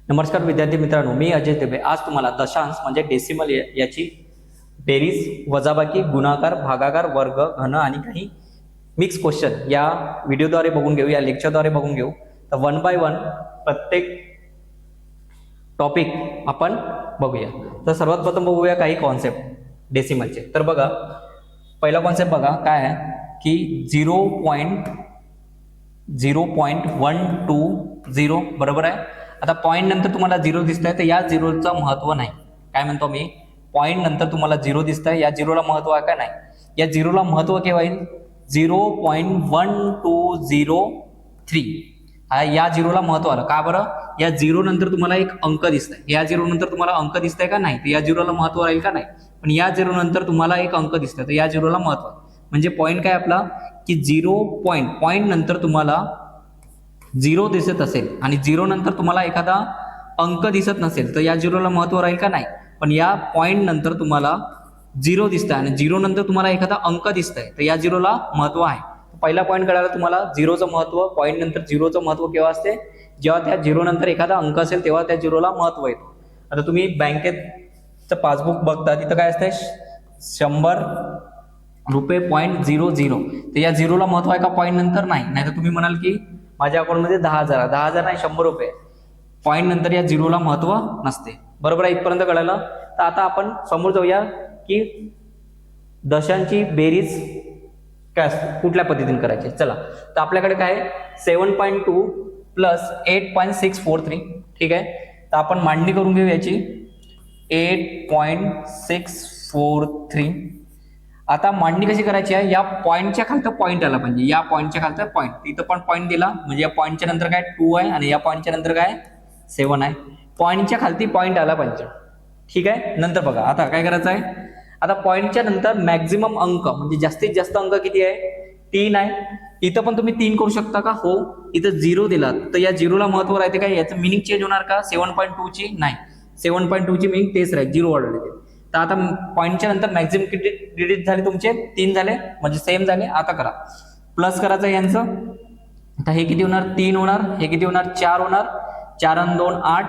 नमस्कार विद्यार्थी मित्रांनो, मी अजय देबे आज तुम्हाला दशांश म्हणजे डेसिमल याची बेरीज, वजाबाकी, गुणाकार, भागाकार, वर्ग, घन आणि काही मिक्स क्वेश्चन या व्हिडिओद्वारे बघून घेऊ, या लेक्चरद्वारे बघून घेऊ. तर वन बाय वन प्रत्येक टॉपिक आपण बघूया. तर सर्वात प्रथम बघूया काही कॉन्सेप्ट डेसिमलचे. तर बघा, पहिला कॉन्सेप्ट बघा काय आहे की 0.120 बरोबर आहे. आता पॉईंट नंतर तुम्हाला 0 दिसत आहे तर या 0चं महत्व नाही. काय म्हणतो मी, पॉईंट नंतर तुम्हाला 0 दिसत आहे, या 0ला महत्व आहे का नाही. या 0ला महत्व केव्हा येईल, 0.1203 या 0ला महत्व आलं का बरं. या 0 नंतर तुम्हाला एक अंक दिसत आहे, या 0 नंतर तुम्हाला अंक दिसत आहे का नाही, तर या 0ला महत्व राहील का नाही. पण या 0 नंतर तुम्हाला एक अंक दिसत आहे तर या 0ला महत्व. म्हणजे पॉईंट काय आपला की 0 पॉईंट नंतर तुम्हाला 0 दिसत असेल आणि 0 नंतर तुम्हाला एखादा अंक दिसत नसेल तर या 0ला महत्व राहील का नाही. पण या पॉईंट नंतर तुम्हाला 0 दिसत आहे आणि 0 नंतर तुम्हाला एखादा अंक दिसत आहे तर या 0ला महत्व आहे. पहिला पॉईंट कळाला तुम्हाला, 0चं महत्व. पॉईंट नंतर 0चं महत्व केव्हा असते, जेव्हा त्या 0 नंतर एखादा अंक असेल तेव्हा त्या 0ला महत्व येतो. आता तुम्ही बँकेचं पासबुक बघता, तिथं काय असते, 100 रुपये .00. तर या 0ला महत्व आहे का पॉईंट नंतर, नाही. तर तुम्ही म्हणाल की माझ्या अकाउंटमध्ये 10,000 नाही, 100 रुपये. पॉईंट नंतर या 0ला महत्व नसते. बरोबर आहे, इथपर्यंत कळालं. तर आता आपण समोर जाऊया की दशांची बेरीज काय असते, कुठल्या पद्धतीने करायची. चला, तर आपल्याकडे काय आहे, 7.2 प्लस 8.643. ठीक आहे, तर आपण मांडणी करून घेऊ याची. 8.643. आता मांडणी कशी करायची आहे, या पॉईंटच्या खालतं पॉईंट आला पाहिजे, या पॉईंटच्या खालतं पॉईंट, इथं पण पॉईंट दिला म्हणजे या पॉईंटच्या नंतर काय 2 आहे आणि या पॉईंटच्या नंतर काय 7 आहे. पॉईंटच्या खालती पॉईंट आला पाहिजे. ठीक आहे, नंतर बघा आता काय करायचं आहे. आता पॉईंटच्या नंतर मॅक्झिमम अंक म्हणजे जास्तीत जास्त अंक किती आहे, 3 आहे. इथं पण तुम्ही 3 करू शकता का, हो. इथं 0 दिला तर या 0ला महत्व राहते का, याचं मिनिंग चेंज होणार का 7.2 ची, नाही. 7.2 ची मिनिंग तेच राहील, 0 वाढवले. तर आता पॉईंटच्या नंतर मॅक्झिमम किती डिजिट झाले तुमचे, 3 झाले म्हणजे सेम झाले. आता करा, प्लस करायचं यांचं. आता हे किती होणार, 3 होणार. हे किती होणार, 4 होणार. 4 आणि 2 8.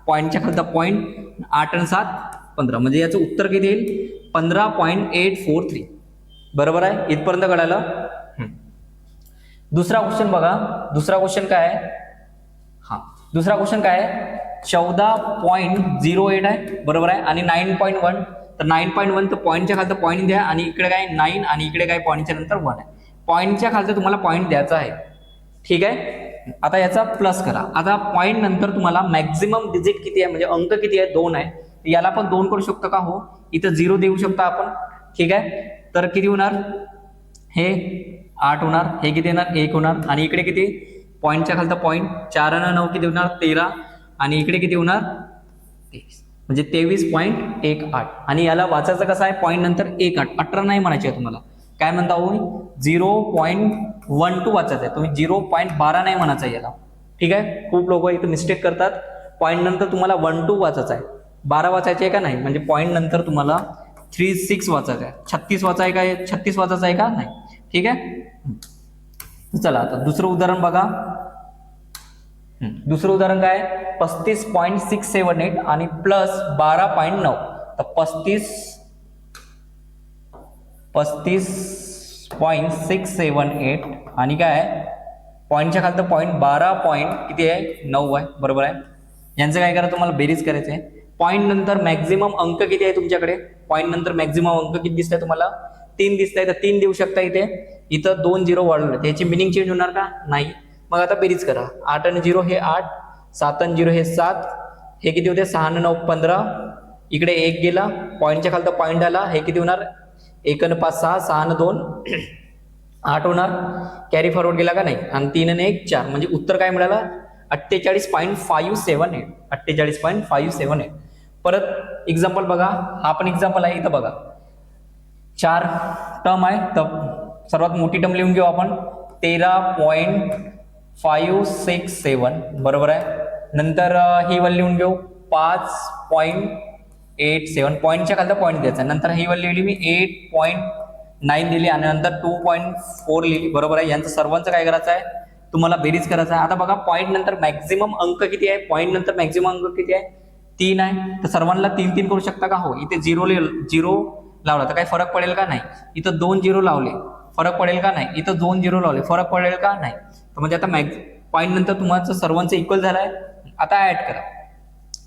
पॉईंटच्या खालचा पॉईंट, 8 आणि 7 15. म्हणजे याचं उत्तर किती येईल, 15.843. बरोबर आहे, इथपर्यंत कळालं. दुसरा क्वेश्चन बघा. दुसरा क्वेश्चन काय आहे, दुसरा क्वेश्चन काय आहे, 14.08 आहे. बरोबर आहे, आणि 9.1. तर 9.1 तर पॉईंटच्या खालचं पॉईंट द्या आणि इकडे काय 9 आणि इकडे काय पॉईंटच्या नंतर 1 आहे. पॉईंटच्या खालचं तुम्हाला पॉईंट द्यायचा आहे. ठीक आहे, आता याचा प्लस करा. आता पॉईंट नंतर तुम्हाला मॅक्झिमम डिजिट किती आहे म्हणजे अंक किती आहे, 2 आहे. याला पण 2 करू शकतो का, हो. इथं 0 देऊ शकता आपण. ठीक आहे, तर किती होणार, हे 8 होणार. हे किती येणार, 1 होणार. आणि इकडे किती, पॉईंटच्या खालचा पॉईंट, 4 आणि 9 किती होणार, 13. आणि इकडे किती होणार, 23. म्हणजे 23.18. आणि याला वाचायचं कसं आहे, पॉईंट नंतर 18. 18 नाही म्हणायचे आहे तुम्हाला, काय म्हणता हो, 0.12 वाचायचं आहे. तुम्ही 0.12 नाही म्हणायचं आहे याला. ठीक आहे, खूप लोक इथं मिस्टेक करतात. पॉईंट नंतर तुम्हाला 12 वाचायचं आहे, 12 वाचायचे आहे का नाही. म्हणजे पॉईंट नंतर तुम्हाला 36 वाचायचं आहे. 36 वाचायचं आहे का, 36 वाचायचं आहे का नाही. ठीक आहे, चला आता दुसरं उदाहरण बघा. दुसरं उदाहरण काय, 35.678 आणि प्लस 12.9. तर 35.678 आणि काय आहे, पॉईंटच्या खालतं पॉईंट 12 किती आहे, 9 आहे. बरोबर आहे, यांचं काय करा, तुम्हाला बेरीज करायचं आहे. पॉईंट नंतर मॅक्झिमम अंक किती आहे तुमच्याकडे, पॉईंट नंतर मॅक्झिमम अंक किती दिसत आहे तुम्हाला, 3 दिसत आहे. तर 3 देऊ शकता इथे. इथं 2 0 वाढवले, त्याची मिनिंग चेंज होणार का, नाही. मग आता बेरीज करा. 8 आणि 0 हे 8, 7 आणि 0 हे 7. हे किती होते, 6 आणि 9 15. इकडे 1 गेला, पॉईंटच्या खालचा पॉईंट आला. हे किती होणार, 1 आणि 5 6, 6 आणि 2 8 होणार. कॅरी फॉरवर्ड गेला का नाही. आणि 3 आणि 1 4. म्हणजे उत्तर काय मिळालं, 48.578. 48.578. परत एक्झाम्पल बघा, हा पण एक्झाम्पल आहे. इथं बघा 4 टर्म आहे, तर सर्वात मोठी टर्म लिहून घेऊ आपण, 13.567. बरोबर आहे. नंतर ही वन लिहून घेऊ 5.87. पॉईंटच्या खालचा पॉईंट द्यायचा. नंतर ही वन लिहिली मी 8.9 दिली आणि नंतर 2.4 लिहिली. बरोबर आहे, यांचं सर्वांचं काय करायचं आहे, तुम्हाला बेरीज करायचा आहे. आता बघा पॉईंट नंतर मॅक्झिमम अंक किती आहे, पॉईंट नंतर मॅक्झिमम अंक किती आहे, 3 आहे. तर सर्वांना 3 3 करू शकता का? हो. इथे झिरो लावला तर काही फरक पडेल का? नाही. इथं 2 झिरो लावले फरक पडेल का? नाही. इथं 2 झिरो लावले फरक पडेल का? नाही. तर म्हणजे आता पॉईंट नंतर तुम्हाला सर्वांचं इक्वल झालंय. आता ऍड करा.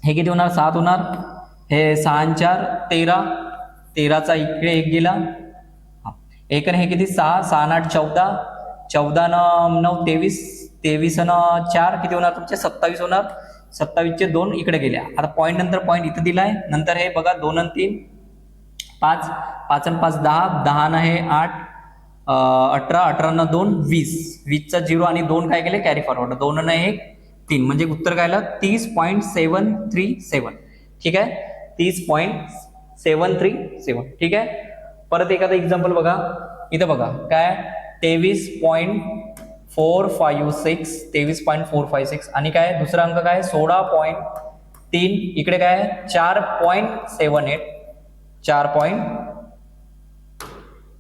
हे किती होणार? 7 होणार. हे 6 आणि 4 13, 13चा इकडे 1 गेला. एक आणि हे किती? 6, 6 आणि 8 14, 14 न 9 23, 23 आणि 4 किती होणार तुमचे? 27 होणार. 27चे 2 इकडे गेल्या. आता पॉईंट नंतर पॉईंट इथं दिलाय. नंतर हे बघा 2 आणि 3 5, 5 आणि 5 10, 10 न हे 8 18, 18 न 2 20, 20चा 0 आणि 2 काय केले? Carry forward. 2 न 1 3, म्हणजे उत्तर काय आलं? 30.737. ठीक आहे, 30.737. ठीक आहे. परत एखादं एक्झाम्पल बघा. इथं बघा काय? 23.456, 23.456 आणि काय दुसरा अंक काय? 16.3. इकडे काय? 4.78,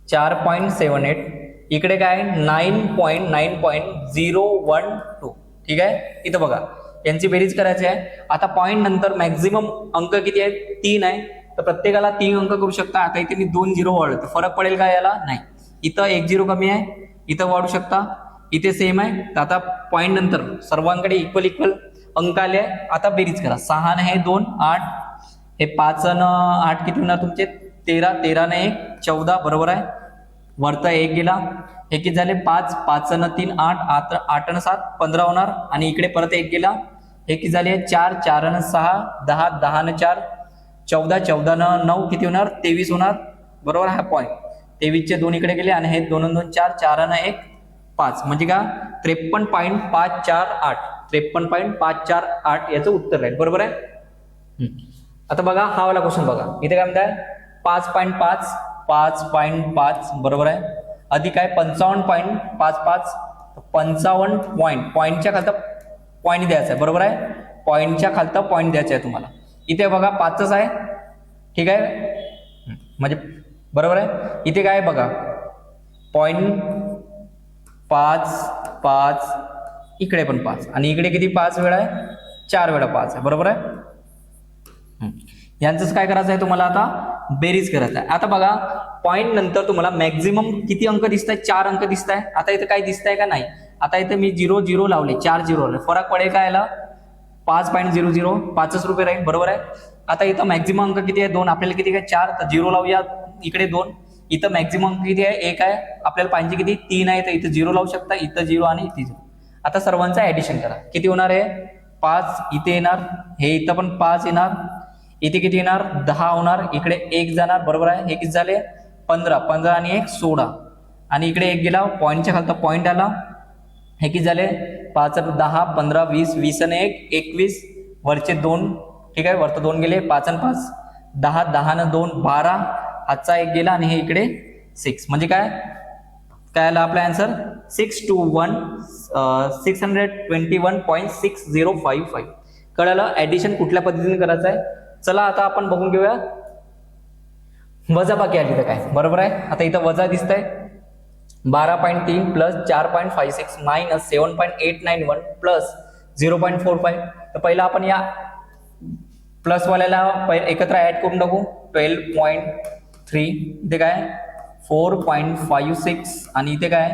4.78. इकडे काय? 9.012. ठीक आहे. इथं बघा यांची बेरीज करायची आहे. आता पॉईंट नंतर मॅक्झिमम अंक किती आहेत? 3 आहे. तर प्रत्येकाला 3 अंक करू शकता. आता इथे मी 2 झिरो वाढवतो, फरक पडेल का याला? नाही. इथं 1 झिरो कमी आहे, इथं वाढू शकता. इथे सेम आहे. तर आता पॉईंट नंतर सर्वांकडे इक्वल अंक आले आहे. आता बेरीज करा. 6 ने हे 2 8, हे 5 न 8 किती होणार तुमचे? 13, 13 ने 1 14, बरोबर आहे. वरता 1 गेला. हे किती झाले? 5, 5 न 3 8, 8 न 7 15 होणार. आणि इकडे परत 1 गेला. हे किती झाले? 4, 4 न 6 10, 10 न 4 14, 14 न 9 किती होणार? 23 होणार. बरोबर. हा पॉईंट 23चे 2 इकडे गेले आणि हे 2 न 2 4, 4 न 1 5, म्हणजे का? 53.548, 53.548 याचं उत्तर आहे. बरोबर आहे. आता बघा हा वाला क्वेश्चन बघा. इथे काय म्हणताय? 5.5, 5.5 बरोबर आहे. अधिक आहे 55.55, 55 पॉईंटच्या खालता पॉईंट द्यायचा आहे. बरोबर आहे. पॉईंटच्या खालता पॉईंट द्यायचा आहे तुम्हाला. इथे बघा 5च आहे. ठीक आहे, म्हणजे बरोबर आहे. इथे काय बघा? पॉईंट 5 5, इकडे पण 5 आणि इकडे किती? 5 वेळा आहे, 4 वेळा 5 आहे. बरोबर आहे. यांचंच काय करायचं आहे तुम्हाला? आता बेरीज करायचं आहे. आता बघा पॉईंट नंतर तुम्हाला मॅक्झिमम किती अंक दिसत आहेत? 4 अंक दिसत आहे. आता इथे काय दिसत आहे का? नाही. आता इथे मी 0 0 लावले, 4 0 लावले, फरक पडेल का याला? 5.00, 5च रुपये राहील. बरोबर आहे. आता इथं मॅक्झिमम अंक किती आहे? 2. आपल्याला किती काय? 4, तर 0 लावूया. इकडे 2. इथं मॅक्झिमम अंक किती आहे? 1 आहे. आपल्याला पाहिजे किती? 3 आहे. तर इथं 0 लावू शकता. इथं 0 आणि इथे 0. आता सर्वांचं ऍडिशन करा. किती होणार आहे? 5 इथे येणार. हे इथं पण 5 येणार. इथे किती येणार? 10 होणार. इकडे 1 जाणार. बरोबर आहे. हे किती झाले? 15, 15 आणि 1 16 आणि इकडे 1 गेला. पॉईंटच्या खालता पॉईंट आला. हे किती झाले? 5 10 15 20, 20 आणि 1 21, वरचे 2. ठीक आहे, वरचं 2 गेले. 5 आणि 5 10, 10 न 2 12, हातचा 1 गेला आणि हे इकडे 6, म्हणजे काय आला आपला आन्सर? 621.6055. कळालं ऍडिशन कुठल्या पद्धतीने करायचं आहे. चला आता आपण बघून घेऊया वजाबाकी आली तर काय. बरोबर आहे. आता इथं वजा दिसत आहे 12.3 प्लस 4.56 मायनस 7.891 प्लस 0.45. तर पहिला आपण या प्लस वाल्याला एकत्र ऍड करून टाकू. 12.3, इथे काय 4.56 आणि इथे काय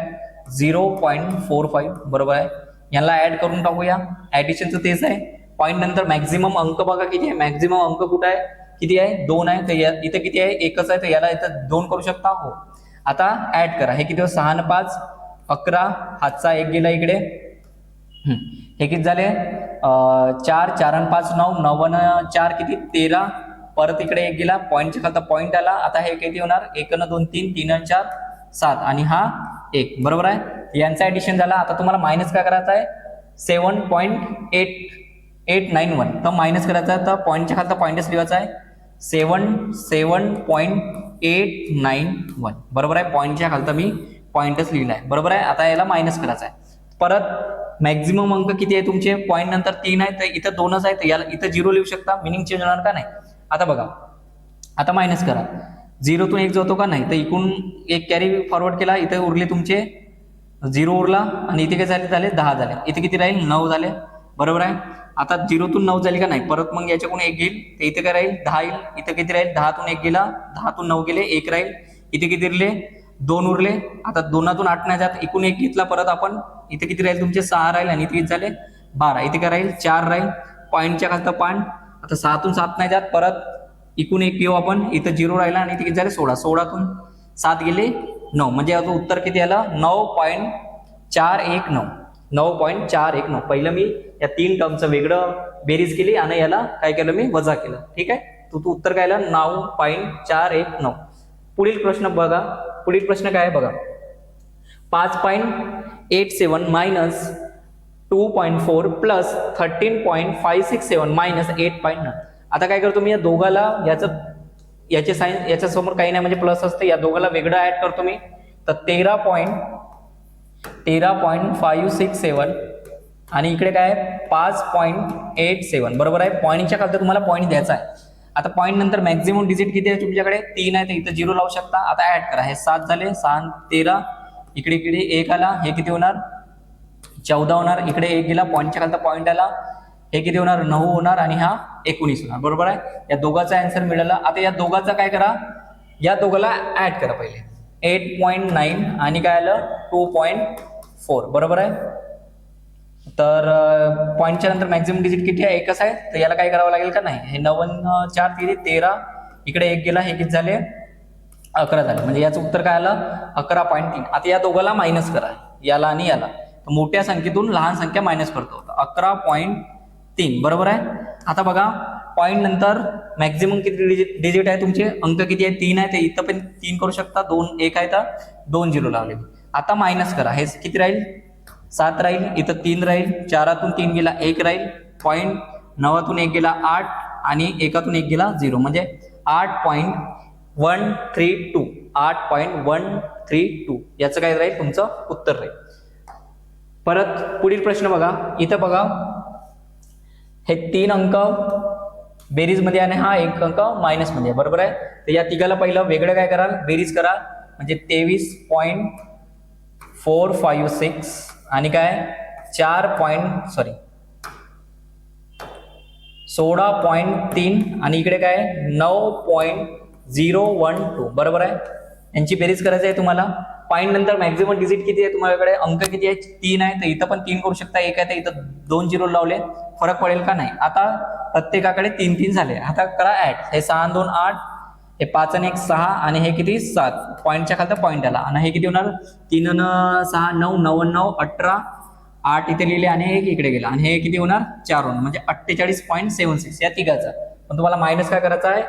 0.45. बरोबर आहे. यांना ऍड करून टाकूया. ऍडिशनचं तेच आहे. पॉईंट नंतर मॅक्झिमम अंक बघा किती आहे? मॅक्झिमम अंक कुठे आहे? किती आहे? 2 आहे. तर इथे किती आहे? 1च आहे. तर याला इथं 2 करू शकता. हो. आता ऍड करा. हे किती? 6 आणि 5 11, हातचा 1 गेला इकडे. हे किती झाले? 4, 4 आणि 5 9, 9 आणि 4 किती? 13, परत इकडे 1 गेला. पॉईंटच्या खालता पॉईंट आला. आता हे किती होणार? 1 आणि 2 3, 3 आणि 4 7 आणि हा 1. बरोबर आहे. यांचा ऍडिशन झाला. आता तुम्हाला मायनस काय करायचं आहे? 7.891. तर मायनस करायचा आहे. तर पॉईंटच्या खालता पॉईंटच लिहायचा आहे. 7.891. बरोबर आहे. पॉईंटच्या खालता मी पॉईंटच लिहिला आहे. बरोबर आहे. आता याला मायनस करायचा आहे. परत मॅक्झिमम अंक किती आहे तुमचे? पॉईंट नंतर 3 आहे. तर इथं 2च आहे. तर याला इथं 0 लिहू शकता. मिनिंग चेंज होणार का? नाही. आता बघा, आता मायनस करा. 0 तून 1 जातो का? नाही. तर इकडून 1 कॅरी फॉरवर्ड केला. इथे उरले तुमचे 0 उरला आणि इथे काय झाले 10 झाले, इथे किती राहील 9 झाले, बरोबर आहे. आता 0 तून 9 झाली का नाही, परत मग याच्याकडून 1 घेईल तर इथे काय राहील 10 येईल, इथे किती राहील 10 तून 1 गेला, 10 तून 9 गेले 1 राहील, इथे किती उरले 2 उरले. आता 2तून 8 नाही जात, एकूण 1 घेतला परत आपण, इथे किती राहील तुमचे 6 राहील आणि इथे किती झाले 12, इथे काय राहील 4 राहील, पॉईंटच्या खालचा पॉईंट. आता 6तून 7 नाही जात, परत एकूण 1 घेऊ आपण, इथं 0 राहिला आणि इथे किती झाले 16, 16तून 7 गेले 9, म्हणजे याचं उत्तर किती आलं 9.419, 9.419. पहिलं मी या 3 टर्मचं वेगळं बेरीज केली आणि याला काय केलं मी वजा केलं, ठीक आहे. तू उत्तर काय आलं 9.419. पुढील प्रश्न बघा, पुढील प्रश्न काय आहे बघा, 5.87 मायनस 2.4 प्लस 13.567 मायनस 8.9. आता काय करतो मी या दोघाला याचे साइन याच्या समोर काही नाही म्हणजे प्लस असते, या दोघाला वेगळं ऍड करतो मी, तर 13.567 आणि इकडे काय 5.87, बरोबर आहे. पॉईंटच्या खालती तुम्हाला पॉईंट द्यायचा आहे. आता पॉईंट नंतर मॅक्झिमम डिजिट किती आहे तुमच्याकडे 3 आहे, तर इथं 0 लावू शकता. आता ऍड करा, हे 7 झाले, 6 13, इकडे 1 आला, हे किती होणार 14 होणार, इकडे 1 गेला, पॉईंटच्या खालचा पॉईंट आला, हे किती होणार 9 होणार आणि हा 19 होणार, बरोबर आहे. या दोघांचा आन्सर मिळाला. आता या दोघांचा काय करा, या दोघांना ऍड करा पहिले, 8.9 आणि काय आलं 2.4, बरोबर आहे. तर पॉईंटच्या नंतर मॅक्झिमम डिजिट किती आहे, एकच आहे, तर याला काय करावं लागेल का नाही, हे 9 4 13, इकडे 1 गेला, हे किती झाले 11 झाले, म्हणजे याचं उत्तर काय आलं 11.3. आता या दोघांना मायनस करा, याला आणि याला, तर मोठ्या संख्येतून लहान संख्या मायनस करतो, 11.3, बरोबर आहे. आता बघा पॉईंट नंतर मॅक्झिमम किती डिजिट आहे तुमचे, अंक किती आहे 3 आहे, ते इथं पण 3 करू शकता, 2 1 आहे तर 2 0 लावले. आता मायनस करा, हे किती राहील 7 राहील, इथं 3 राहील, 4तून 3 गेला 1 राहील, पॉईंट 9तून 1 गेला 8 आणि 1तून 1 गेला 0, म्हणजे 8.132, 8.132 याचं काय राहील तुमचं उत्तर राहील. परत पुढील प्रश्न बघा, इथं बघा हे 3 अंक बेरीज मध्ये आणि हा 1 अंक मायनस मध्ये आहे, बरोबर आहे. तर या तिघाला पहिलं वेगळं काय कराल, बेरीज करा, म्हणजे 23.456 आणि काय 16.3 आणि इकडे काय 9.012, बरोबर आहे. यांची बेरीज करायची आहे तुम्हाला. पॉईंट नंतर मॅक्झिमम डिजिट किती आहे तुम्हाकडे, अंक किती आहे 3 आहे, तर इथं पण 3 करू शकता, 1 आहे तर इथं 2 0 लावले, फरक पडेल का नाही. आता प्रत्येकाकडे 3 3 झाले, आता करा ऍड, हे 6 2 8, हे 5 आणि 1 6 आणि हे किती 7, पॉईंटच्या खालचा पॉईंट आला आणि हे किती होणार 3 आणि 6 9 9 9 18, 8 इथे लिहिले आणि 1 इकडे गेला आणि हे किती होणार 4 होणार, म्हणजे 48.76 या तिघाचा. पण तुम्हाला मायनस काय करायचा आहे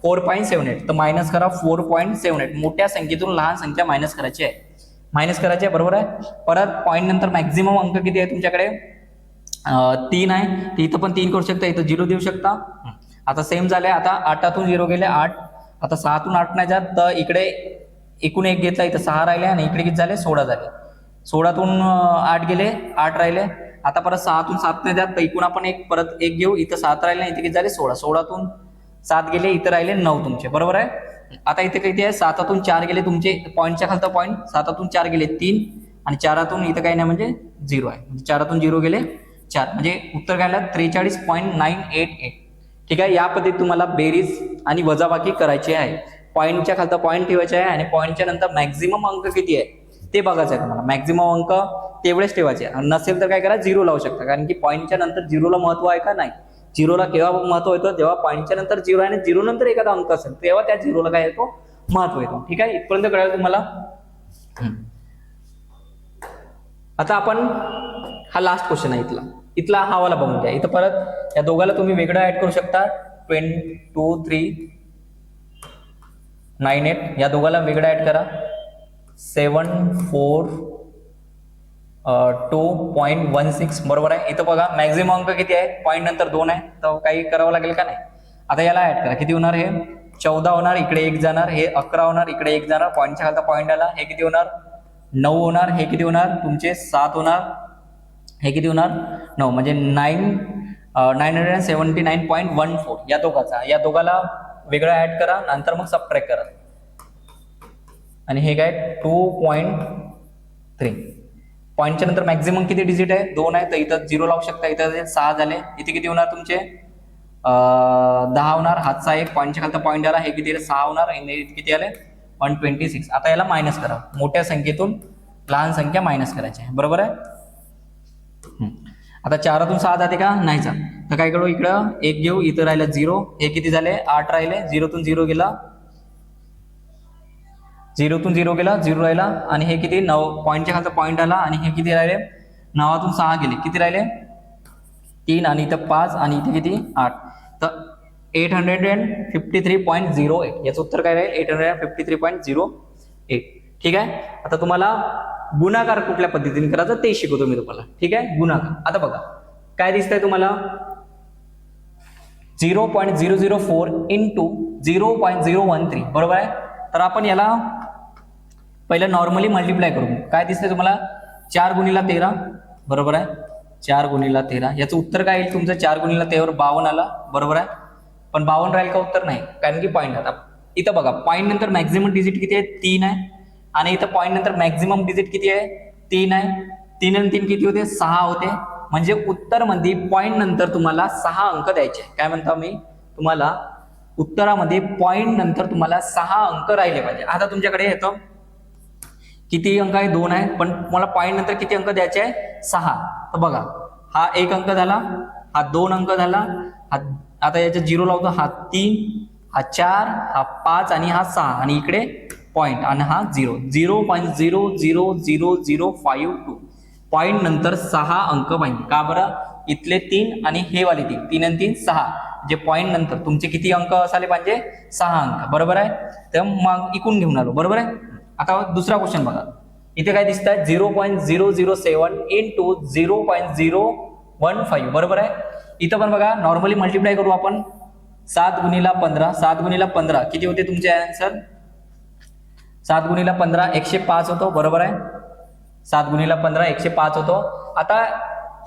4.78, तर मायनस करा 4.78. मोठ्या संख्येतून लहान संख्या मायनस करायची आहे, बरोबर आहे. परत पॉईंट नंतर मॅक्झिमम अंक किती आहे तुमच्याकडे 3 आहे, तर इथं पण 3 करू शकता, इथं 0 देऊ शकता. आता सेम झाले, आता 8तून 0 गेले 8, आता 6तून 8 नाही जात, तर इकडे एकूण 1 घेतला, इथं 6 राहिले आणि इकडे किती झाले 16 झाले, 16तून 8 गेले 8 राहिले. आता परत 6तून 7 नाही जात, तर एकूण आपण परत 1 घेऊ, इथं 7 राहिले इथे किती झाले 16, 16तून 7 गेले, इथं राहिले 9 तुमचे, बरोबर आहे. आता इथे किती आहे 7तून 4 गेले तुमचे, पॉईंटच्या खालचा पॉईंट 7तून 4 गेले 3 आणि 4तून इथं काही नाही म्हणजे 0 आहे, म्हणजे 4तून 0 गेले 4, म्हणजे उत्तर काय आलं 43.988. ठीक आहे. या पद्धतीत तुम्हाला बेरीज आणि वजाबाकी करायची आहे. पॉईंटच्या खालचा पॉईंट ठेवायचा आहे आणि पॉईंटच्या नंतर मॅक्झिमम अंक किती आहे ते बघायचं आहे तुम्हाला. मॅक्झिमम अंक तेवढेच ठेवायचे, नसेल तर काय करा 0 लावू शकता, कारण की पॉईंटच्या नंतर 0ला महत्व आहे का नाही. 0ला केव्हा महत्व येतं, जेव्हा पॉईंटच्या नंतर 0 आहे आणि 0 नंतर एखादा अंक असेल तेव्हा त्या 0ला काय येतो महत्व येतो. ठीक आहे, इथपर्यंत कळलं तुम्हाला. आता आपण हा लास्ट क्वेश्चन आहे, इथला हा वाला बघून घ्या. इथं परत या दोघाला तुम्ही वेगळं ऍड करू शकता, 2398 या दोघाला वेगळं ऍड करा, 742.16 बरोबर आहे. इथं बघा मॅक्झिमम अंक किती आहे, पॉईंट नंतर 2 आहे, तर काही करावं लागेल का नाही. आता याला ऍड करा, किती होणार, हे 14 होणार, इकडे 1 जाणार, हे 11 होणार, इकडे 1 जाणार, पॉईंटच्या खालचा पॉईंट आला, हे किती होणार 9 होणार, हे किती होणार तुमचे 7 होणार, हे किती होणार 9, म्हणजे 979.14 या दोघाचा. या दोघाला वेगळा ऍड करा, नंतर मग सबट्रॅक्ट करा आणि हे काय 2.3. पॉईंटच्या नंतर मॅक्झिमम किती डिजिट आहे 2 आहे, तर इथं 0 लावू शकता. इथं 6 झाले. इथे किती होणार तुमचे 10 होणार. हातचा एक पॉईंटच्या खालचा पॉईंट आला, हे किती 6 होणार. किती आले 126. आता याला मायनस करा. मोठ्या संख्येतून लहान संख्या मायनस करायची आहे, बरोबर आहे. आता 4तून 6 जाते का, नाही जात. तर काय करू, इकडं 1 घेऊ, इथं राहिलं 0. हे किती झाले 8 राहिले. 0तून 0 गेला, 0तून 0 गेला, 0 राहिला. आणि हे किती 9 पॉईंटच्या खालचा पॉईंट आला. आणि हे किती राहिले 9तून 6 गेले, किती राहिले 3. आणि इथं 5 आणि इथे किती 8. तर 853.08 याचं उत्तर काय राहील 853.08. ठीक आहे. आता तुम्हाला गुणाकार कुठल्या पद्धतीने करायचं ते शिकवतो मी तुम्हाला. ठीक आहे, गुणाकार. आता बघा काय दिसतंय तुम्हाला 0.004 इंटू 0.013, बरोबर आहे. तर आपण याला पहिलं नॉर्मली मल्टिप्लाय करू. काय दिसतंय तुम्हाला 4 गुणिला 13, बरोबर आहे. 4 गुणिला 13 याचं उत्तर काय येईल तुमचं 4 गुणिला 13 वर 52 आला, बरोबर आहे. पण 52 राहील का, उत्तर नाही, कारण की पॉईंट. आता इथं बघा पॉईंट नंतर मॅक्झिमम डिजिट किती आहे 3 आहे. आणि इथं पॉईंट नंतर मॅक्झिमम डिजिट किती आहे 3 आहे. 3 आणि 3 किती होते 6 होते. म्हणजे उत्तरमध्ये पॉईंट नंतर तुम्हाला 6 अंक द्यायचे. काय म्हणता मी तुम्हाला उत्तरामध्ये पॉईंट नंतर तुम्हाला 6 अंक राहिले पाहिजे. आता तुमच्याकडे येतं किती अंक आहे 2 आहे, पण तुम्हाला पॉईंट नंतर किती अंक द्यायचे आहे 6. तर बघा हा 1 अंक झाला, हा 2 अंक झाला, हा आता याच्या 0 लावतो, हा 3, हा 4, हा 5 आणि हा 6 आणि इकडे पॉईंट आणि हा 0. 0.00005 पॉईंट नंतर 6 अंक पाहिजे. का बरं, इथले 3 आणि हे वाले 3 आणि 3 6, जे पॉईंट नंतर तुमचे किती अंक असायला पाहिजे 6 अंक, बरोबर आहे. तर मग इकून घेऊन आलो, बरोबर आहे. आता दुसरा क्वेश्चन बघा. इथे काय दिसत आहे 0.007 इंटू 0.015, बरोबर आहे. इथं पण बघा नॉर्मली मल्टिप्लाय करू आपण. 7 गुणिला 15, 7 गुणिला 15 किती होते तुमचे आन्सर 7 गुणिला 15 105 होतो, बरोबर आहे. 7 गुणिला 15 105 होतो. आता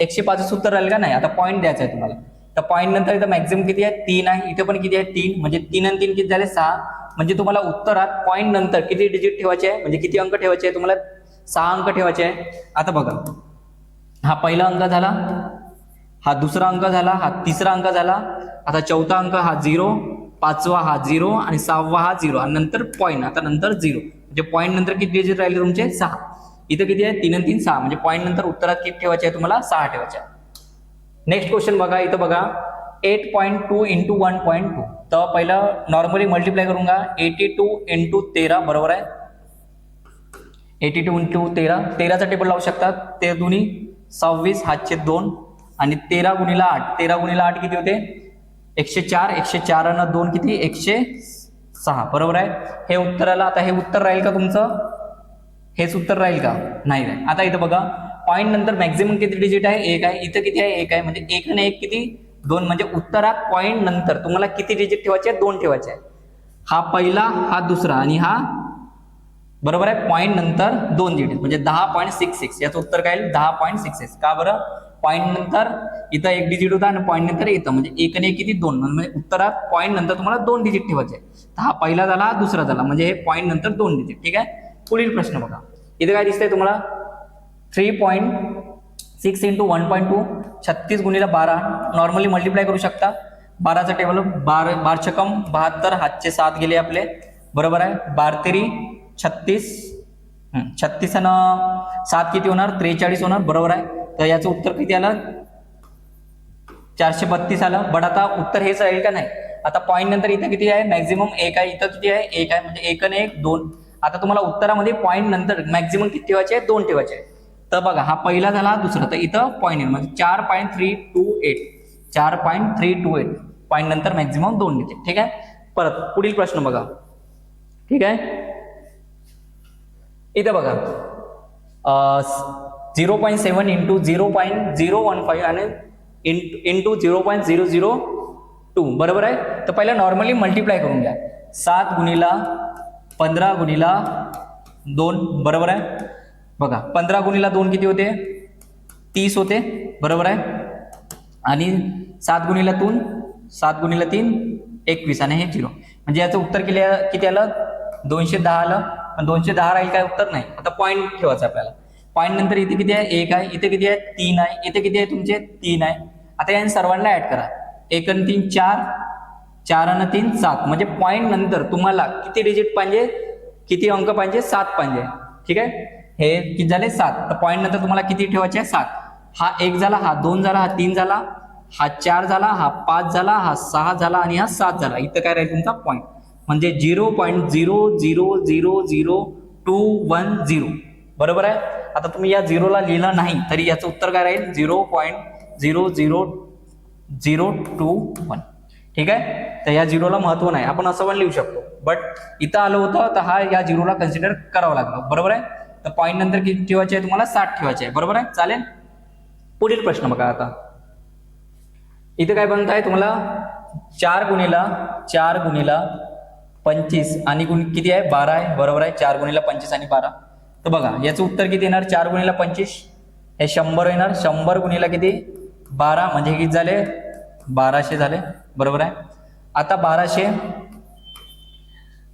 105 सूत्र राहील का नाही. आता पॉईंट द्यायचा आहे तुम्हाला. तर पॉईंट नंतर इथं मॅक्झिमम किती आहे 3 आहे. इथे पण किती आहे 3, म्हणजे 3 आणि 3 किती झाले 6. म्हणजे तुम्हाला उत्तरात पॉईंट नंतर किती डिजिट ठेवायचे आहे, म्हणजे किती अंक ठेवायचे आहे तुम्हाला 6 अंक ठेवायचे आहे. आता बघा हा पहिला अंक झाला, हा दुसरा अंक झाला, हा तिसरा अंक झाला. आता चौथा अंक हा 0, 5वा हा 0 आणि 6वा हा 0 आणि नंतर पॉईंट. आता नंतर 0, म्हणजे पॉईंट नंतर किती डिजिट राहिले तुमचे 6. इथं किती आहे 3 आणि 3 6, म्हणजे पॉईंट नंतर उत्तरात किती ठेवायचे आहे तुम्हाला 6 ठेवायचे आहे. नेक्स्ट क्वेश्चन बघा. इथं बघा 8.2 इंटू 1.2. तर पहिलं नॉर्मली मल्टिप्लाय करूंगा 82 इंटू 13, बरोबर आहे. 82 इंटू 13, 13चा टेबल लावू शकतात. 13 दुनी 26, हातचे 2 आणि 13 गुणिला 8, 13 गुणिला 8 किती होते 104, 104 आणि 2 किती 106, बरोबर आहे. हे उत्तराला आता हे उत्तर राहील का तुमचं, हेच उत्तर राहील का, नाही राहील. आता इथं बघा पॉईंट नंतर मॅक्झिमम किती डिजिट आहे 1 आहे. इथं किती आहे 1 आहे, म्हणजे 1 आणि 1 किती 2, म्हणजे उत्तरात पॉईंट नंतर तुम्हाला किती डिजिट ठेवायचे 2 ठेवायचे आहे. हा पहिला, हा दुसरा आणि हा, बरोबर आहे. पॉईंट नंतर 2 डिजिट म्हणजे 10.66. याचं उत्तर काय येईल 10.66. का बरं, पॉईंट नंतर इथं 1 डिजिट होता आणि पॉईंट नंतर येतं, म्हणजे 1 आणि 1 किती 2, म्हणजे उत्तरात पॉईंट नंतर तुम्हाला 2 डिजिट ठेवायचे. तर हा पहिला झाला, दुसरा झाला, म्हणजे हे पॉईंट नंतर 2 डिजिट. ठीक आहे. पुढील प्रश्न बघा. इथे काय दिसतंय तुम्हाला 3.6 इंटू 1.2, 36 गुणिला 12. नॉर्मली मल्टिप्लाय करू शकता. 12चा टेबल 12 छकम 72, हातचे 7 गेले आपले, बरोबर आहे. 12 तेरी 36, 36 आणि 7 किती होणार 43 होणार, बरोबर आहे. तर याचं उत्तर किती आलं 432 आलं. बट आता उत्तर हेच राहील का नाही. आता पॉईंट नंतर इथं किती आहे मॅक्झिमम 1 आहे, इथं किती आहे 1 आहे, म्हणजे 1 आणि 1 2. आता तुम्हाला उत्तरामध्ये पॉईंट नंतर मॅक्झिमम किती ठेवायचे 2 ठेवायचे. तर बघा हा पहिला झाला, दुसरा, तर इथं पॉईंट येईल म्हणजे 4.328, 4.328 पॉईंट नंतर मॅक्झिमम 2 डिजिट. ठीक आहे. परत पुढील प्रश्न बघा. ठीक आहे. इथं बघा 0.7 इंटू 0.015 आणि इंटू 0.002, बरोबर आहे. तर पहिला नॉर्मली मल्टिप्लाय करून घ्या. 7 गुणिला 15 गुणिला 2, बरोबर आहे. बघा 15 गुणिला 2 किती होते 30 होते, बरोबर आहे. आणि 7 गुणिला 3, 7 गुणिला 3 21 आणि हे 0, म्हणजे याचं उत्तर किती आलं 210 आलं. पण 210 राहील काय उत्तर नाही. आता पॉईंट ठेवायचं आपल्याला. पॉईंट नंतर इथे किती आहे 1 आहे, इथे किती आहे 3 आहे, इथे किती आहे तुमचे 3 आहे. आता या सर्वांना ऍड करा. 1 आणि 3 4, 4 आणि 3 7. म्हणजे पॉईंट नंतर तुम्हाला किती डिजिट पाहिजे, किती अंक पाहिजे, 7 पाहिजे. ठीक आहे, हे किती झाले 7. तर पॉईंट नंतर तुम्हाला किती ठेवायचे आहे 7. हा 1 झाला, हा 2 झाला, हा 3 झाला, हा 4 झाला, हा 5 झाला, हा 6 झाला आणि हा 7 झाला. इथं काय राहील तुमचा पॉईंट, म्हणजे 0.0000210. बरोबर आहे. आता तुम्ही या झिरोला लिहिलं नाही तरी याचं उत्तर काय राहील 0.00021. ठीक आहे, तर या झिरोला महत्व नाही, आपण असं पण लिहू शकतो. बट इथं आलं होतं तर हा या झिरोला कन्सिडर करावं लागलं. बरोबर आहे. तर पॉईंट नंतर किती ठेवायचे आहे तुम्हाला 7 ठेवायचे आहे. बरोबर आहे, चालेल. पुढील प्रश्न बघा. आता इथे काय बनत आहे तुम्हाला 4 गुणिला 25 आणि किती आहे 12 आहे. बरोबर आहे, 4 गुणिला 25 आणि 12. तर बघा याचं उत्तर किती येणार, 4 गुणिला 25 हे 100 येणार. 100 गुणिला किती 12 म्हणजे किती झाले 1200 झाले. बरोबर आहे. आता 1200,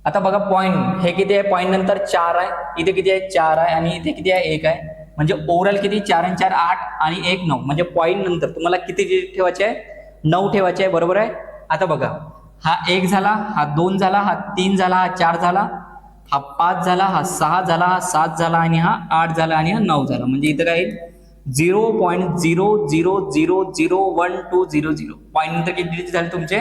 आता बघा पॉईंट हे किती आहे, पॉईंट नंतर 4 आहे, इथे किती आहे 4 आहे आणि इथे किती आहे 1 आहे. म्हणजे ओव्हरऑल किती 4 आणि 4 8 आणि 1 9. म्हणजे पॉईंट नंतर तुम्हाला किती डिजिट ठेवायचे आहे 9 ठेवायचे आहे. बरोबर आहे. आता बघा हा 1 झाला, हा 2 झाला, हा 3 झाला, हा 4 झाला, हा 5 झाला, हा 6 झाला, हा 7 झाला आणि हा 8 झाला आणि हा 9 झाला. म्हणजे इथं काय 0.0001200. पॉईंट नंतर किती डिजिट झाले तुमचे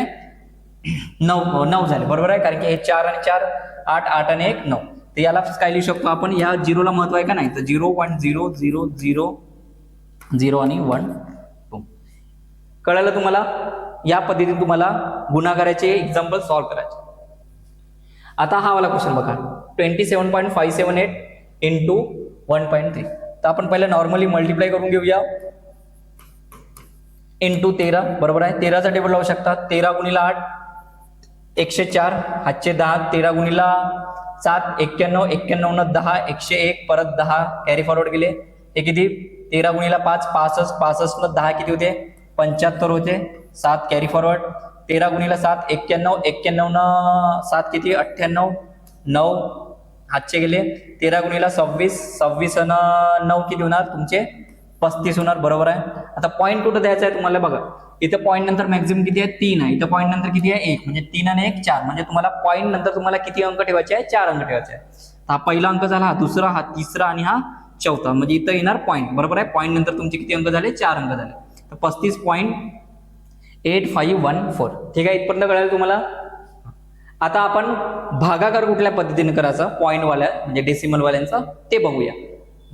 9 झाले. बरोबर आहे, कारण की हे 4 आणि 4 8 8 आणि 1 9. तर याला काय लिहू शकतो आपण, या झिरोला महत्व आहे का नाही, तर 0.0000 आणि 1 2. कळलं तुम्हाला. या पद्धतीने तुम्हाला गुणाकाराचे एक्झाम्पल सॉल्व्ह करायचे. आता हा वाला क्वेश्चन बघा, 27.578 इंटू 1.3. तर आपण पहिला नॉर्मली मल्टिप्लाय करून घेऊया. इंटू 13. बरोबर आहे, 13चा टेबल लावू शकता. 13 गुणिला 8 104, हातचे 10, 13 गुणिला 7 91, 91 न 10 101, परत 10 कॅरी फॉरवर्ड केले. हे किती 13 गुणिला 5 65, 65 न 10 किती होते 75 होते. 7 कॅरी फॉरवर्ड. 13 गुणिला 7 91, 91 न 7 किती 98, 9 हातचे गेले. 13 गुणिला 26, 26 न 9 किती होणार तुमचे 35 होणार. बरोबर आहे. आता पॉईंट कुठं द्यायचा आहे तुम्हाला बघा, इथं पॉईंट नंतर मॅक्झिमम किती आहे 3 आहे, इथं पॉईंट नंतर किती आहे 1, म्हणजे 3 आणि 1 4. म्हणजे तुम्हाला पॉईंट नंतर तुम्हाला किती अंक ठेवायचे आहे 4 अंक ठेवायचे आहे. हा पहिला अंक झाला, हा दुसरा, हा तिसरा आणि हा चौथा. म्हणजे इथं येणार पॉईंट. बरोबर आहे. पॉईंट नंतर तुमचे किती अंक झाले 4 अंक झाले. तर 35.8514. ठीक आहे, इथपर्यंत कळालं तुम्हाला. आता आपण भागाकार कुठल्या पद्धतीने करायचा पॉईंट वाल्या म्हणजे डेसिमल वाल्यांचा ते बघूया.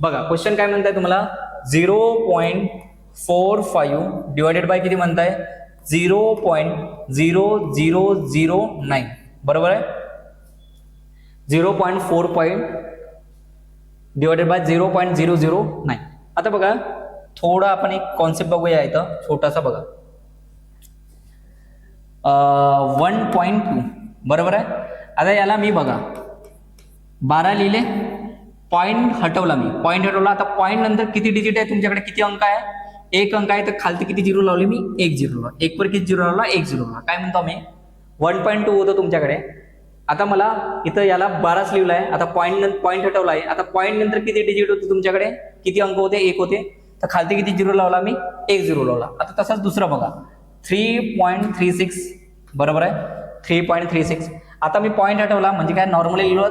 बघा क्वेश्चन काय म्हणताय तुम्हाला 0.45 डिवायडेड बाय किती म्हणताय 0.0009. बरोबर आहे. 0.45 डिवायडेड बाय 0.009. आता बघा थोडा आपण एक कॉन्सेप्ट बघूया इथं छोटासा. बघा 1.2. बरोबर आहे. आता याला मी बघा 12 लिहिले, पॉईंट हटवला मी, पॉईंट हटवला. आता पॉईंट नंतर किती डिजिट आहे तुमच्याकडे, किती अंक आहे 1 अंक आहे. तर खालती किती झिरो लावले मी 1 झिरो लावला. 1 वर किती झिरो लावला 1 झिरो लावला. काय म्हणतो मी 1.2 होतं तुमच्याकडे. आता मला इथं याला 12च लिहिलं आहे. आता पॉईंट हटवला आहे. आता पॉईंट नंतर किती डिजिट होते तुमच्याकडे, किती अंक होते 1 होते. तर खालती किती झिरो लावला मी 1 झिरो लावला. आता तसाच दुसरा बघा 3.36. बरोबर आहे 3.36. आता मी पॉईंट हटवला म्हणजे काय नॉर्मली लिहिलं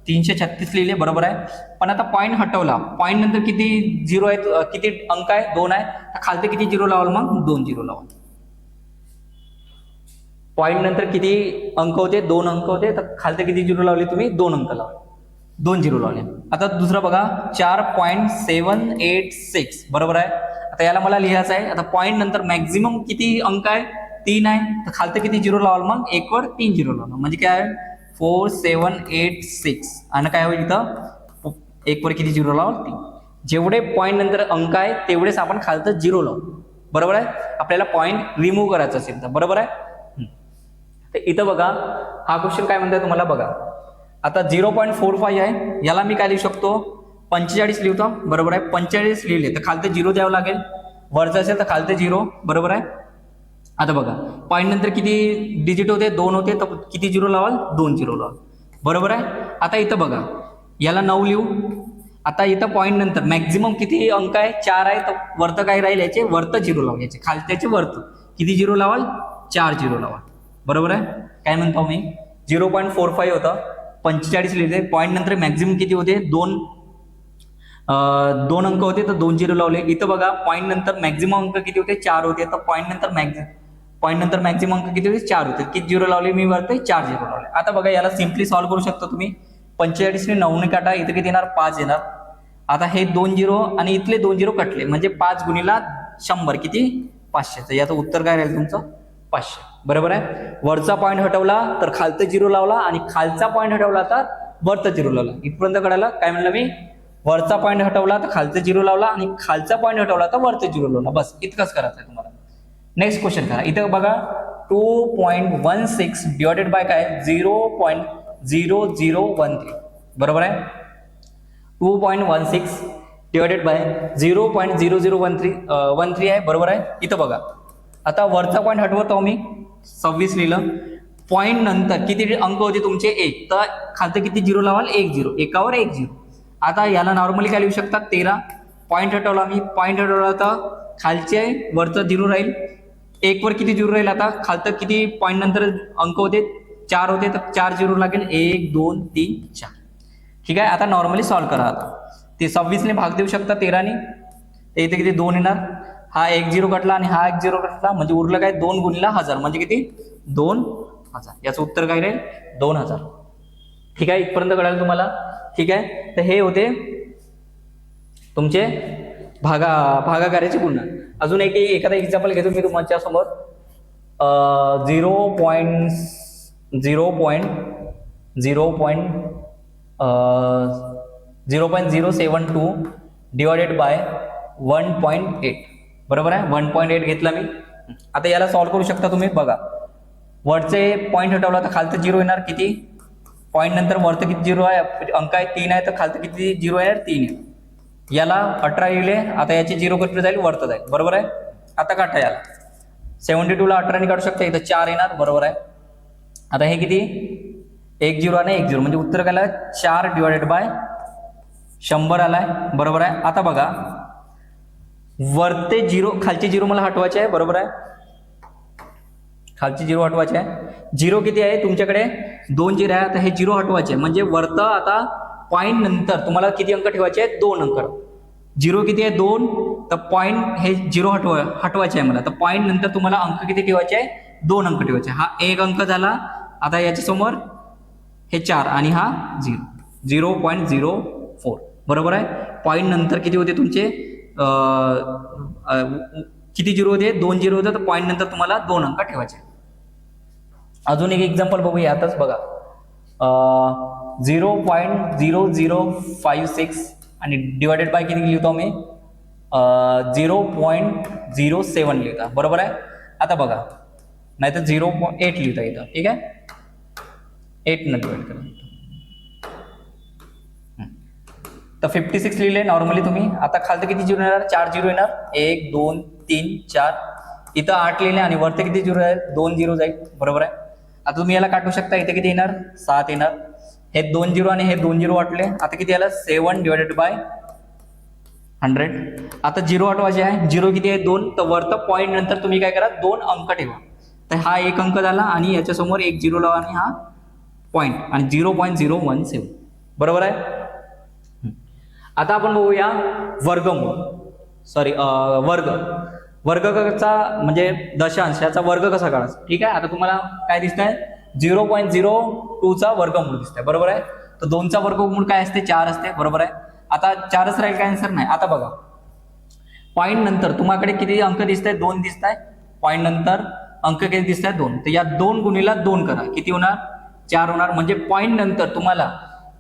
336 लिहिले. बरोबर आहे. पण आता पॉईंट हटवला, पॉईंट नंतर किती झिरो आहेत, किती अंक आहे 2 आहे. तर खालती किती झिरो लावाल मग 2 झिरो लावाल. पॉईंट नंतर किती अंक होते 2 अंक होते. तर खालती किती झिरो लावले तुम्ही 2 अंक लावले, 2 झिरो लावले. आता दुसरा बघा 4.786. बरोबर आहे. आता याला मला लिहायचं आहे. आता पॉईंट नंतर मॅक्झिमम किती अंक आहे 3 आहे. तर खालती किती झिरो लावाल मग 1 वर 3 झिरो लावणार. म्हणजे काय 4786. आणि काय होईल इथं 1 वर किती झिरो लावाल 3. जेवढे पॉईंट नंतर अंक आहे तेवढेच आपण खालतं झिरो लावू. बरोबर आहे. आपल्याला पॉईंट रिमूव्ह करायचं असेल तर. बरोबर आहे. तर इथं बघा हा क्वेश्चन काय म्हणताय तुम्हाला बघा. आता 0.45 आहे, याला मी काय लिहू शकतो 45 लिहतो. बरोबर आहे. 45 लिहिले तर खालते झिरो द्यावं लागेल, वरचं असेल तर खालते झिरो. बरोबर आहे. आता बघा पॉईंट नंतर किती डिजिट होते 2 होते. तर किती झिरो लावाल 2 झिरो लावाल. बरोबर आहे. आता इथं बघा याला 9 लिहू, आता इथं पॉईंट नंतर मॅक्झिमम किती अंक आहे 4 आहे, तर वरतं काय राहील याचे वरतं 0 लावा, याचे खालच्याचे वरतं किती 0 लावाल 4 0 लावा. बरोबर आहे. काय म्हणतो मी 0.45 होतं 45 लिहिले. पॉईंट नंतर मॅक्झिमम किती होते 2 अंक होते तर 2 0 लावले. इथं बघा पॉईंट नंतर मॅक्झिमम अंक किती होते 4 होते, तर पॉईंट नंतर मॅक्झिमम अंक किती होते 4 होते. किती 0 लावले मी वरती 4 0 लावले. आता बघा याला सिम्पली सॉल्व्ह करू शकता तुम्ही. 45 ने 9 ने काटा, इथं किती येणार 5 येणार. आता हे 2 0 आणि इथले 2 0 कटले म्हणजे 5 गुणिला 100 किती 500. तर याचं उत्तर काय राहील तुमचं 500. बरोबर आहे. वरचा पॉईंट हटवला तर खालचा 0 लावला आणि खालचा पॉईंट हटवला तर वरचा 0 लावला. इथपर्यंत कळालं काय म्हणलं मी. वरचा पॉईंट हटवला तर खालचा 0 लावला आणि खालचा पॉईंट हटवला तर वरचा 0 लावला. बस इतकंच करायचं आहे तुम्हाला. नेक्स्ट क्वेश्चन करा. इथं बघा 2.16 डिवायडेड बाय काय 0.0013. बरोबर आहे. 2.16 डिवायडेड बाय 0.0013 आहे. बरोबर आहे. इथं बघा आता वरचा पॉईंट हटवतो मी 26 लिहिलं. पॉईंट नंतर किती अंक होते तुमचे 1, तर खालचं किती 0 लावाल 1 0, एकावर 1 0. आता याला नॉर्मली काय लिहू शकतात 13. पॉईंट हटवला मी, पॉईंट हटवला तर खालचे वरचं 0 राहील. 1 वर किती 0 राहील. आता खालतं किती पॉईंट नंतर अंक होते 4 होते तर 4 0 लागेल 1 2 3 4. ठीक आहे. आता नॉर्मली सॉल्व्ह करा. आता ते 26 ने भाग देऊ शकता 13 ने, तर इथे किती 2 येणार. हा 1 0 कटला आणि हा 1 0 कटला म्हणजे उरलं काय 2 गुणिला 1000 म्हणजे किती 2000. याचं उत्तर काय राहील 2000. ठीक आहे. इथपर्यंत कळालं तुम्हाला. ठीक आहे. तर हे होते तुमचे भागाकाराचे गुणधर्म. अजून एखादा एक्झाम्पल घेतो मी तुमच्या समोर. 0.072 डिवायडेड बाय 1.8. बरोबर आहे. 1.8 घेतला मी. आता याला सॉल्व्ह करू शकता तुम्ही. बघा वरचे पॉईंट हटवला तर खालचं 0 येणार किती. पॉईंट नंतर वरचं किती 0 आहे अंक आहे 3 आहे तर खालचं किती 0 येणार 3 आहे. याला 18 लिहिले. आता याची 0 कट जाईल वरतं जाईल. बरोबर आहे. आता काढा याला 72 ला 18 ने काढू शकता. इथं 4 येणार. बरोबर आहे. आता हे किती 1 0 आणि 1 0 म्हणजे उत्तर काय आलं 4 डिवायडेड बाय 100 आलाय. बरोबर आहे. आता बघा वरते 0 खालचे 0 मला हटवायचे आहे. बरोबर आहे. खालचे 0 हटवायचे आहे. 0 किती आहे तुमच्याकडे 2 0 आहे. आता हे 0 हटवायचे म्हणजे वरतं आता पॉईंट नंतर तुम्हाला किती अंक ठेवायचे आहेत 2 अंक. 0 किती आहे 2, तर पॉईंट हे 0 हटवायचे आहे मला. तर पॉईंट नंतर तुम्हाला अंक किती ठेवायचे आहे 2 अंक ठेवायचे. हा 1 अंक झाला. आता याच्या समोर हे 4 आणि हा 0.04. बरोबर आहे. पॉईंट नंतर किती होते तुमचे किती 0 होते 2 0 होते. तर पॉईंट नंतर तुम्हाला 2 अंक ठेवायचे. अजून एक एक्झाम्पल बघूया. आताच बघा 0.0056 आणि डिवायडेड बाय किती लिहितो मी 0.07 लिहिता. बरोबर आहे. आता बघा नाही तर 0.8 लिहिता येतं. ठीक आहे. 8 न डिवाइड करा. तर 56 लिहिले नॉर्मली तुम्ही. आता खालतं किती 0 येणार 4 0 येणार 1 2 3 4. इथं 8 लिहिले आणि वरती किती 0 आहे 2 0 जाईल. बरोबर आहे. आता तुम्ही याला काढू शकता. इथे किती येणार 7 येणार. हे 2 0 आणि हे 2 0 वाटले. आता किती आलं 7 डिवायडेड बाय 100. आता 0 हटवायचे आहे. 0 किती आहे 2, तर वरतं पॉईंट नंतर तुम्ही काय करा 2 अंक ठेवा. तर हा 1 अंक झाला आणि याच्या समोर 1 0 लावा आणि हा पॉईंट आणि 0.017. बरोबर आहे. आता आपण बघूया वर्गचा म्हणजे दशांश याचा वर्ग कसा काढायचा. ठीक आहे. आता तुम्हाला काय दिसतंय 0.02चा वर्गमूळ दिसतंय. बरोबर आहे. तर 2चा वर्गमूळ काय असते 4 असते. बरोबर आहे. आता 4च राहील काय आन्सर नाही. आता बघा पॉईंट नंतर तुम्हाकडे किती अंक दिसत आहेत 2 दिसत आहे. पॉईंट नंतर अंक किती दिसत आहेत 2. तर या 2 गुणिला 2 करा किती होणार 4 होणार. म्हणजे पॉईंट नंतर तुम्हाला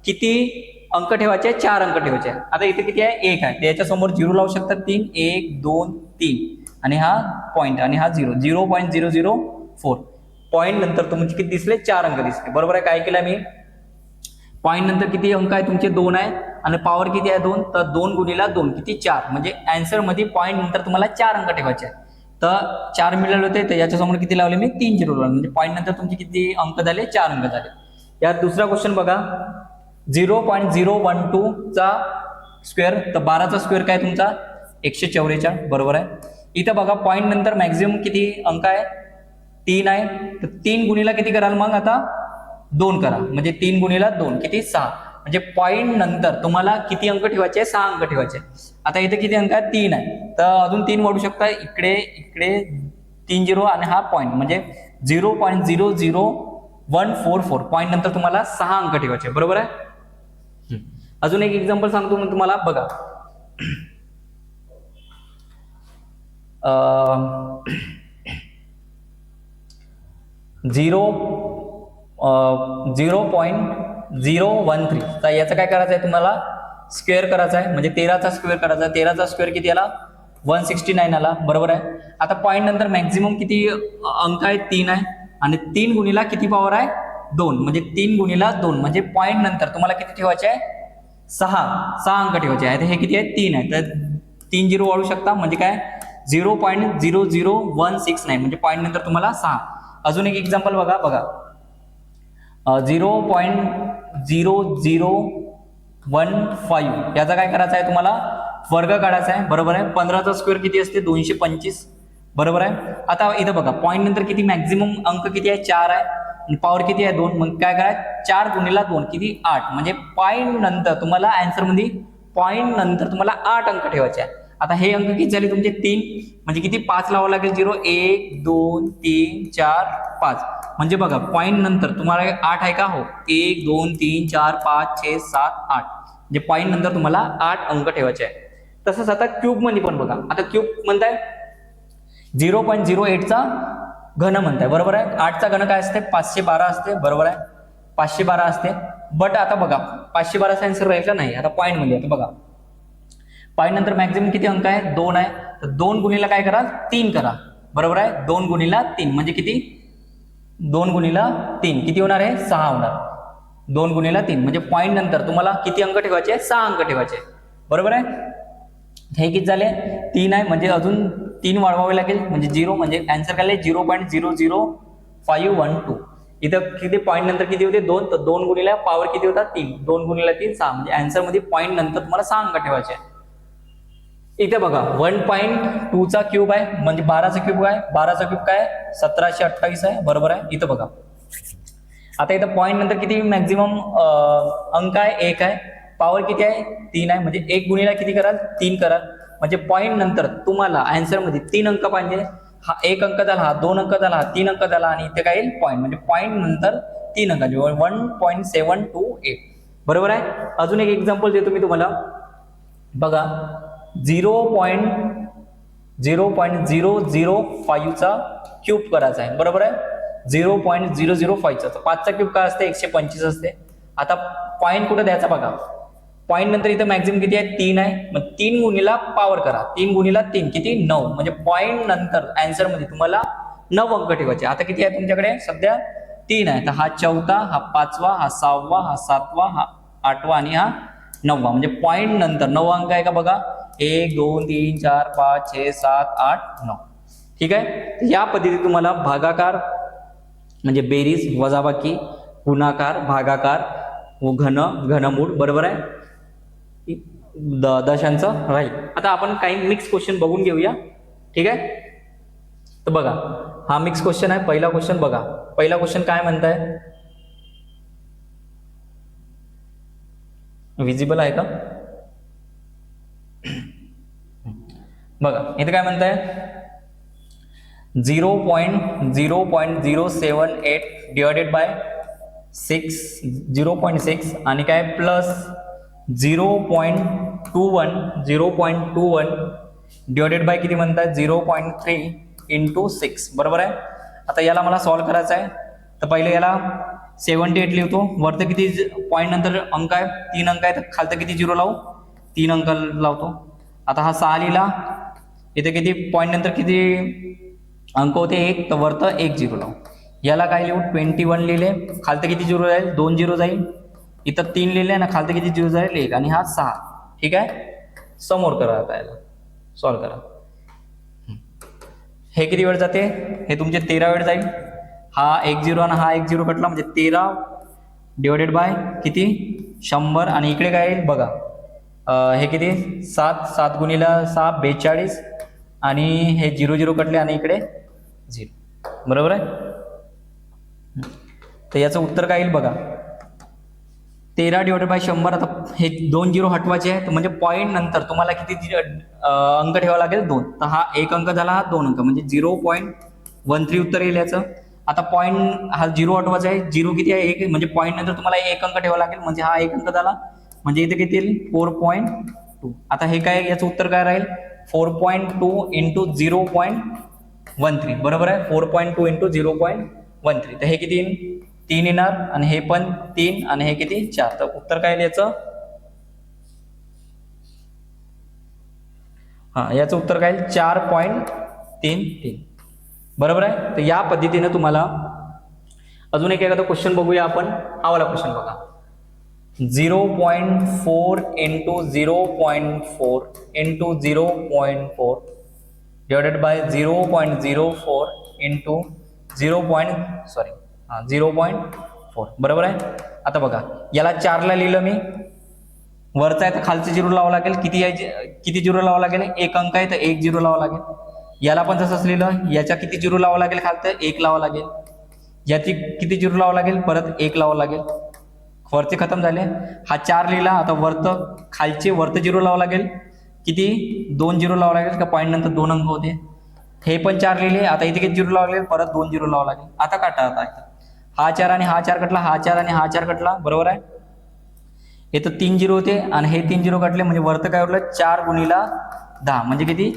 किती अंक ठेवायचे 4 अंक ठेवायचे. आता इथे किती आहे 1 आहे. याच्या समोर 0 लावू शकतात 3 1 2 3 आणि हा पॉईंट आणि हा 0.004. पॉईंट नंतर तुमचे किती दिसले 4 अंक दिसले. बरोबर आहे. काय केलं मी पॉईंट नंतर किती अंक आहे तुमचे 2 आहे आणि पॉवर किती आहे 2, तर 2 गुणिला 2 किती 4. म्हणजे आन्सर मध्ये पॉईंट नंतर तुम्हाला 4 अंक ठेवायचे आहे. तर 4 मिळाले होते तर याच्या समोर किती लावले मी 3 0 लावले. म्हणजे पॉईंट नंतर तुमचे किती अंक झाले 4 अंक झाले. यात दुसरा क्वेश्चन बघा 0.012चा स्क्वेअर, तर 12चा स्क्वेअर काय तुमचा 144, बरोबर आहे. इथं बघा पॉईंट नंतर मॅक्झिमम किती अंक आहे 3 आहे, तर 3 गुणीला किती कराल मग आता 2 करा, म्हणजे 3 गुणीला 2 किती 6, म्हणजे पॉईंट नंतर तुम्हाला किती अंक ठेवायचे 6 अंक ठेवायचे. आता इथे किती अंक आहे 3 आहे, तर अजून 3 वाढू शकता, इकडे इकडे 3 0 आणि हा पॉईंट म्हणजे 0.00144, पॉईंट नंतर तुम्हाला 6 अंक ठेवायचे, बरोबर आहे. अजून एक एक्झाम्पल सांगतो मग तुम्हाला, बघा 0.013, तर याचं काय करायचं आहे तुम्हाला स्क्वेअर करायचा आहे, म्हणजे 13चा स्क्वेअर करायचा आहे. 13चा स्क्वेअर किती आला 169 आला, बरोबर आहे. आता पॉईंट नंतर मॅक्झिमम किती अंक आहे 3 आहे, आणि 3 गुणीला किती पॉवर आहे 2, म्हणजे 3 गुणीला 2, म्हणजे पॉईंट नंतर तुम्हाला किती ठेवायचे आहे 6 अंक ठेवायचे आहे. हे किती आहे 3 आहे, तर 3 0 वाढू शकता, म्हणजे काय 0.00169, म्हणजे पॉईंट नंतर तुम्हाला 6. अजून एक एक्झाम्पल बघा 0.0015, याचा काय करायचा आहे तुम्हाला वर्ग काढायचा आहे, बरोबर आहे. 15चा स्क्वेअर किती असते 225, बरोबर आहे. आता इथं बघा पॉईंट नंतर किती मॅक्झिमम अंक किती आहे 4 आहे, आणि पॉवर किती आहे 2, मग काय करायचं 4 गुणीला 2 किती 8, म्हणजे पॉईंट नंतर तुम्हाला आन्सर मध्ये पॉईंट नंतर तुम्हाला 8 अंक ठेवायचे आहे. आता हे अंक किती झाले तुमचे 3, म्हणजे किती 5 लावावं लागेल, 0 1 2 3 4 5, म्हणजे बघा पॉईंट नंतर तुम्हाला 8 आहे का, हो 1 2 3 4 5 6 7 8, म्हणजे पॉईंट नंतर तुम्हाला 8 अंक ठेवायचे आहे. तसंच आता क्यूब मध्ये पण बघा, आता क्यूब म्हणताय 0.08चा घन म्हणताय, बरोबर आहे. 8चा घन काय असते 512 असते, बरोबर आहे 512 असते. बट आता बघा 512चा आन्सर राहील का नाही, आता पॉईंट मध्ये आता बघा पॉईंट नंतर मॅक्झिमम किती अंक आहे 2 आहे, तर 2 गुणीला काय करा 3 करा, बरोबर आहे. 2 गुणीला 3 म्हणजे किती 2 गुणीला 3 किती होणार आहे 6 होणार. 2 गुणीला 3 म्हणजे पॉईंट नंतर तुम्हाला किती अंक ठेवायचे 6 अंक ठेवायचे, बरोबर आहे. हे किती झाले 3 आहे, म्हणजे अजून 3 वाढवावे लागेल, म्हणजे 0, म्हणजे आन्सर काय 0.00512. इथं किती पॉईंट नंतर किती होते 2, तर 2 गुणीला पॉवर किती होता 3, 2 गुणीला 3 6, म्हणजे आन्सर मध्ये पॉईंट नंतर तुम्हाला 6 अंक ठेवायचे. इथे बघा 1.2चा क्यूब आहे, म्हणजे 12चा क्यूब आहे, 12चा क्यूब काय 1728 आहे, बरोबर आहे. इथं बघा आता इथं पॉईंट नंतर किती मॅक्झिमम अंक आहे 1 आहे, पॉवर किती आहे 3 आहे, म्हणजे 1 गुणीला किती कराल 3 कराल, म्हणजे पॉईंट नंतर तुम्हाला आन्सर मध्ये 3 अंक पाहिजे. हा 1 अंक झाला, हा 2 अंक झाला, हा 3 अंक झाला, आणि इथे काय येईल पॉईंट, म्हणजे पॉईंट नंतर 3 अंक 1.728, बरोबर आहे. अजून एक एक्झाम्पल देतो मी तुम्हाला, बघा 0.005चा क्यूब करायचा आहे, बरोबर आहे. 0.005चा 5चा क्यूब काय असते 125 असते. आता पॉईंट कुठे द्यायचा बघा, पॉईंट नंतर इथं मॅक्झिमम किती आहे 3 आहे, मग 3 गुणीला पॉवर करा, 3 गुणीला 3 किती 9, म्हणजे पॉईंट नंतर आन्सर मध्ये तुम्हाला 9 अंक ठेवायचे. आता किती आहे तुमच्याकडे सध्या 3 आहे, तर हा 4था, हा 5वा, हा 6वा, हा 7वा, हा 8वा आणि हा 9वा, म्हणजे पॉईंट नंतर 9 अंक आहे का बघा 1 2 3 4 5 6 7 8 9. ठीक आहे. या पद्धतीने तुम्हाला भागाकार म्हणजे बेरीज, वजाबाकी, गुणाकार, भागाकार व घनमूळ, बरोबर आहे, दशांचं राहील. आता आपण काही मिक्स क्वेश्चन बघून घेऊया. ठीक आहे. तर बघा हा मिक्स क्वेश्चन आहे. पहिला क्वेश्चन बघा, पहिला क्वेश्चन काय म्हणताय, विजिबल आहे का बघा. इथे काय म्हणताय 0.078 डिवायडेड बाय 0.6 आणि काय प्लस 0.21 डिवायडेड बाय किती म्हणतात 0.3 इंटू 6, बरोबर आहे. आता याला मला सॉल्व्ह करायचं आहे, तर पहिले याला 78 लिहितो, वरती किती पॉईंट नंतर अंक आहे 3 अंक आहे, तर खालतं किती 0 लावू 3 अंक लावतो. आता हा 6 लिहिला, इथे किती पॉईंट नंतर किती अंक होते 1, तर वरतं 1 0 लावू. याला काय लिहू 21 लिहिले, खालतं किती 0 जाईल 2 0 जाईल, इथं 3 लिहिले ना, खालतं किती 0 जाईल 1, आणि हा 6. ठीक आहे. समोर करा, आता याला सॉल्व्ह करा. हे किती वेळ जाते, हे तुमचे 13 वेळ जाईल. हा 1 0 आणि हा 1 0 कटला, म्हणजे 13 डिवायडेड बाय किती 100, आणि इकडे काय येईल बघा हे किती 7 7 गुणिले 6 42 आणि हे 0 0 कटले आणि इकडे 0, बरोबर आहे. तर याचं उत्तर काय येईल बघा, 13/100. आता हे 2 0 हटवायचे आहे, तर म्हणजे पॉईंट नंतर तुम्हाला किती अंक ठेवावा लागेल 2. तर हा 1 अंक झाला, हा 2 अंक, म्हणजे 0.13 उत्तर येईल याचं. आता पॉईंट हा 0 हटवायचा आहे, 0 किती आहे 1, म्हणजे पॉईंट नंतर तुम्हाला 1 अंक ठेवावा लागेल, म्हणजे हा 1 अंक झाला, म्हणजे इथे किती येईल 4.2. आता हे काय, याचं उत्तर काय राहील 4.2 इंटू 0.13, बरोबर आहे. 4.2 इंटू 0.13, तर हे किती येईल 3 येणार, आणि हे पण 3, आणि हे किती 4. तर उत्तर काय येईल याचं, याचं उत्तर काय येईल 4.33, बरोबर आहे. तर या पद्धतीने तुम्हाला अजून एक एखादा क्वेश्चन बघूया आपण. हा वाला क्वेश्चन बघा, 0.4 into 0.4 into 0.4 divided by 0.04 into 0.4, बरोबर आहे. आता बघा, याला 4 ला लिहिलं मी, वरचा आहे तर खालचे 0 लावावं लागेल. किती 0 लावावं लागेल, 1 अंक आहे तर 1 0 लावावं लागेल. याला पण तसंच लिहिलं, याच्या किती 0 लावावं लागेल, खालचं 1 लावावं लागेल. याची किती 0 लावावं लागेल, परत 1 लावावं लागेल. वरचे खतम झाले, हा 4 लिहिला. आता खालचे 0 लावावं लागेल, किती 2 0 लावावं लागेल, का पॉईंट नंतर 2 अंक होते. हे पण 4 लिहिले, आता इथे किती 0 लावावं लागेल, परत 2 0 लावावं लागेल. आता काटा, आता हा 4 आणि हा 4 कटला, हा 4 आणि हा 4 कटला, बरोबर आहे. हे तर 3 0 होते आणि हे 3 0 कटले, म्हणजे वरतं काय उरलं 4 गुणिले 10, म्हणजे किती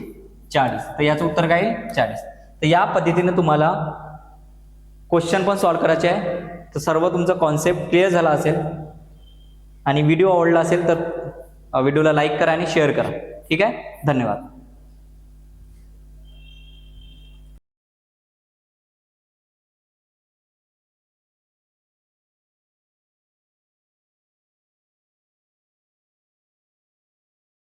40. तर याचं उत्तर काय 40. तर या पद्धतीने तुम्हाला क्वेश्चन पण सॉल्व्ह करायचे आहे. तर सर्व तुमचा कॉन्सेप्ट क्लिअर झाला असेल, आणि व्हिडिओ आवडला असेल तर व्हिडिओला लाईक करा आणि शेअर करा. ठीक आहे, धन्यवाद.